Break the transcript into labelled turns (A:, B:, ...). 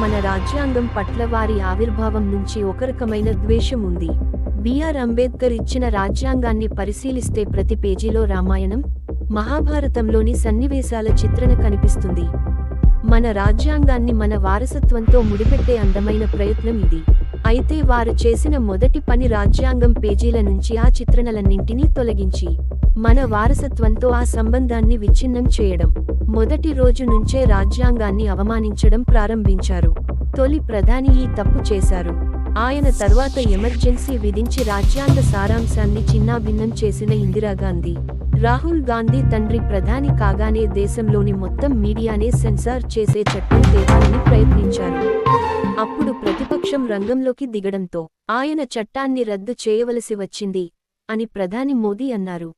A: మన రాజ్యాంగం పట్ల వారి ఆవిర్భావం నుంచి ఒక రకమైన ద్వేషం ఉంది. బిఆర్ అంబేద్కర్ ఇచ్చిన రాజ్యాంగాన్ని పరిశీలిస్తే ప్రతి పేజీలో రామాయణం, మహాభారతంలోని సన్నివేశాల చిత్రణ కనిపిస్తుంది. మన రాజ్యాంగాన్ని మన వారసత్వంతో ముడిపెట్టే అందమైన ప్రయత్నం ఇది. అయితే వారు చేసిన మొదటి పని రాజ్యాంగం పేజీల నుంచి ఆ చిత్రణలన్నింటినీ తొలగించి మన వారసత్వంతో ఆ సంబంధాన్ని విచ్ఛిన్నం చేయడం. మొదటి రోజు నుంచే రాజ్యాంగాన్ని అవమానించడం ప్రారంభించారు. తొలి ప్రధాని ఈ తప్పు చేశారు. ఆయన తర్వాత ఎమర్జెన్సీ విధించి రాజ్యాంగ సారాంశాన్ని చిన్నాభిన్నం చేసిన ఇందిరాగాంధీ. రాహుల్ గాంధీ తండ్రి ప్రధాని కాగానే దేశంలోని మొత్తం మీడియానే సెన్సార్ చేసే చట్టం తేవాలని ప్రయత్నించారు. అప్పుడు ప్రతిపక్షం రంగంలోకి దిగడంతో ఆయన చట్టాన్ని రద్దు చేయవలసి వచ్చింది అని ప్రధాని మోదీ అన్నారు.